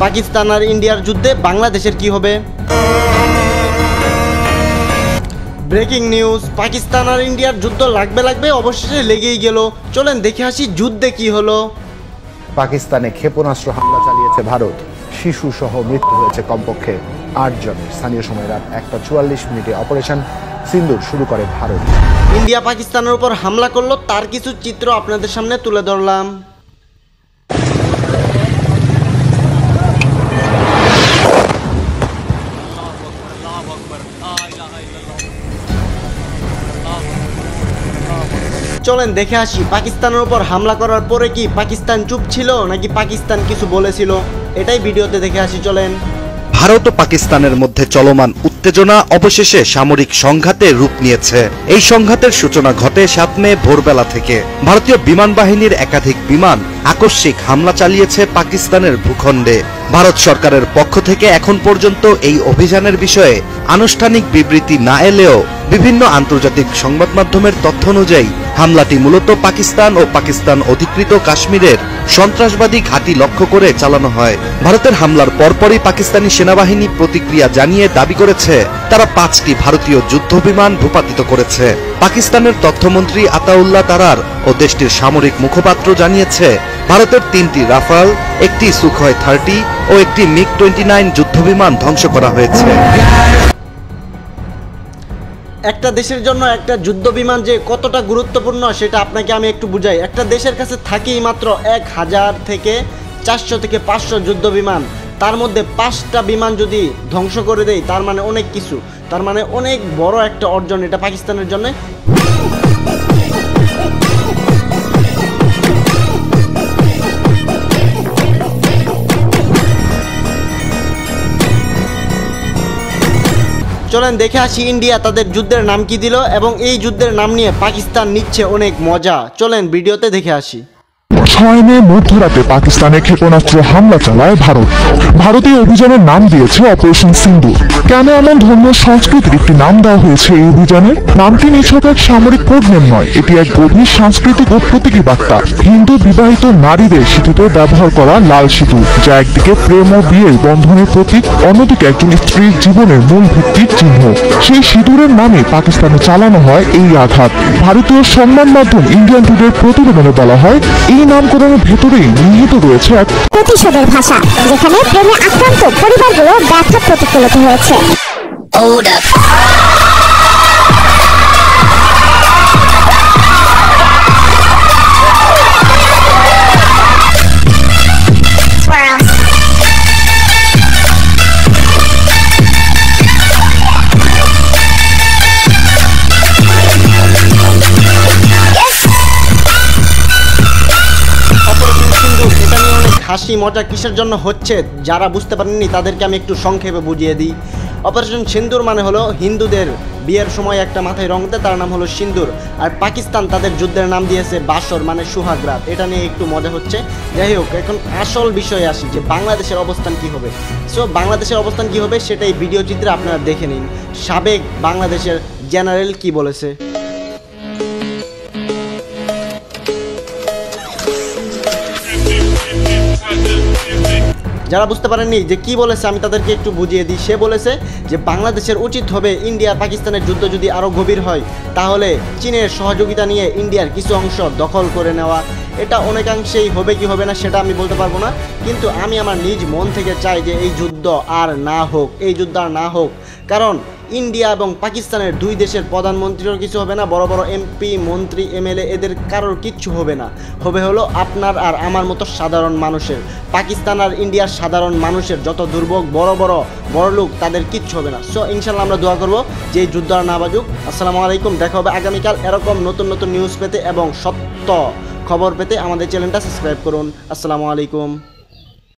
পাকিস্তান আর ইন্ডিয়ার যুদ্ধে বাংলাদেশের কি হবে? ব্রেকিং নিউজ, পাকিস্তান আর ইন্ডিয়ার যুদ্ধ লাগবে অবশেষে লেগেই গেল। চলেন দেখে আসি যুদ্ধে কি হলো। পাকিস্তানে ক্ষেপণাস্ত্র হামলা চালিয়েছে ভারত, শিশু সহ মৃত্যু হয়েছে কমপক্ষে ৮ জনের। স্থানীয় সময় রাত ১:৪৪ অপারেশন সিন্দুর শুরু করে ভারত। ইন্ডিয়া পাকিস্তানের উপর হামলা করলো, তার কিছু চিত্র আপনাদের সামনে তুলে ধরলাম। চলেন দেখে আসি পাকিস্তানের উপর হামলা করার পরে কি পাকিস্তান চুপ ছিল নাকি পাকিস্তান কিছু বলেছিল, এটাই ভিডিওতে দেখে আসি। চলেন। ভারত ও পাকিস্তানের মধ্যে চলমান উত্তেজনা অবশেষে সামরিক সংঘাতে রূপ নিয়েছে। এই সংঘাতের সূচনা ঘটে ৭ মে ভোরবেলা থেকে। ভারতীয় বিমান বাহিনীর একাধিক বিমান আকস্মিক হামলা চালিয়েছে পাকিস্তানের ভূখণ্ডে। ভারত সরকারের পক্ষ থেকে এখন পর্যন্ত এই অভিযানের বিষয়ে আনুষ্ঠানিক বিবৃতি না এলেও বিভিন্ন আন্তর্জাতিক সংবাদ মাধ্যমের তথ্য অনুযায়ী হামলাটি মূলত পাকিস্তান ও পাকিস্তান অধিকৃত কাশ্মীরের সন্ত্রাসবাদী ঘাঁটি লক্ষ্য করে চালানো হয়। ভারতের হামলার পরপরই পাকিস্তানি সেনাবাহিনী প্রতিক্রিয়া জানিয়ে দাবি করেছে তারা ৫টি ভারতীয় যুদ্ধবিমান ভূপাতিত করেছে। পাকিস্তানের তথ্যমন্ত্রী আতাউল্লাহ তারার ও দেশটির সামরিক মুখপাত্র জানিয়েছে ভারতের ৩টি রাফাল, একটি সুখয় 30 ও একটি মিগ-29 যুদ্ধবিমান ধ্বংস করা হয়েছে। একটা দেশের জন্য একটা যুদ্ধ বিমান যে কতটা গুরুত্বপূর্ণ সেটা আপনাকে আমি একটু বুঝাই। একটা দেশের কাছে থাকেই মাত্র ১,০০০ থেকে ৪০০ থেকে ৫০০ যুদ্ধ বিমান, তার মধ্যে ৫টা বিমান যদি ধ্বংস করে দেয় তার মানে অনেক কিছু, তার মানে অনেক বড় একটা অর্জন এটা পাকিস্তানের জন্য। চলেন দেখে আসি ইন্ডিয়া তাদের যুদ্ধের নাম কি দিল এবং এই যুদ্ধের নাম নিয়ে পাকিস্তান নিচ্ছে অনেক মজা। চলেন ভিডিওতে দেখে আসি। ৬ মে মধ্যরাতে পাকিস্তানে ক্ষেপণাস্ত্র হামলা চালায় ভারত। ভারতীয় অভিযানের নাম দিয়েছে অপারেশন সিন্দুর। কেন এমন ধর্মীয় সংস্কৃতির একটি নাম দেওয়া হয়েছে এই অভিযানের? নামটি নিছক এক সামরিক কোড নেম নয়, এটি এক গভীর সাংস্কৃতিক ও প্রতীকী বার্তা। হিন্দু বিবাহিত নারীদের সিঁথিতে ব্যবহার করা লাল সিঁদুর, যা একদিকে প্রেম ও বিয়ের বন্ধনের প্রতীক, অন্যদিকে একজন স্ত্রীর জীবনের মূল ভিত্তির চিহ্ন। সেই সিঁদুরের নামে পাকিস্তানে চালানো হয় এই আঘাত। ভারতীয় সংবাদ মাধ্যম ইন্ডিয়ান টুডের প্রতিবেদনে বলা হয় এই নামকরণের ভেতরেই নিহিত রয়েছে এক প্রতিশোধের ভাষা, যেখানে প্রেমে আক্রান্ত পরিবারগুলো ব্যথা প্রতিফলিত হয়েছে। হাসি মজা কিসের জন্য হচ্ছে যারা বুঝতে পারেননি তাদেরকে আমি একটু সংক্ষেপে বুঝিয়ে দিই। অপারেশন সিন্দুর মানে হলো হিন্দুদের বিয়ের সময় একটা মাথায় রং দেয়, তার নাম হলো সিন্দুর। আর পাকিস্তান তাদের যুদ্ধের নাম দিয়েছে বাসর মানে সুহাগ রাত। এটা নিয়ে একটু মজা হচ্ছে। যাই হোক, এখন আসল বিষয়ে আসি যে বাংলাদেশের অবস্থান কি হবে। সো বাংলাদেশের অবস্থান কি হবে সেটাই ভিডিও চিত্রে আপনারা দেখে নিন। সাবেক বাংলাদেশের জেনারেল কি বলেছে। যারা বুঝতে পারেননি যে কি বলেছে আমি তাদেরকে একটু বুঝিয়ে দিই। সে বলেছে যে বাংলাদেশের উচিত হবে ইন্ডিয়া পাকিস্তানের যুদ্ধ যদি আরও গভীর হয় তাহলে চীনের সহযোগিতা নিয়ে ইন্ডিয়ার কিছু অংশ দখল করে নেওয়া। এটা অনেকাংশেই হবে কি হবে না সেটা আমি বলতে পারবো না, কিন্তু আমি আমার নিজ মন থেকে চাই যে এই যুদ্ধ আর না হোক, এই যুদ্ধ আর না হোক। কারণ ইন্ডিয়া এবং পাকিস্তানের দুই দেশের প্রধানমন্ত্রীর কিছু হবে না, বড় বড় এমপি মন্ত্রী এমএলএ এদের কারোর কিচ্ছু হবে না, হবে হলো আপনার আর আমার মতো সাধারণ মানুষের। পাকিস্তান আর ইন্ডিয়ার সাধারণ মানুষের যত দুর্ভোগ, বড় লোক তাদের কিচ্ছু হবে না। সো ইনশাল্লাহ আমরা দোয়া করবো যে এই যুদ্ধ আর না বাজুক। আসসালামু আলাইকুম, দেখা হবে আগামীকাল। এরকম নতুন নতুন নিউজ পেতে এবং সত্য খবর পেতে আমাদের চ্যানেলটা সাবস্ক্রাইব করুন। আসসালামু আলাইকুম।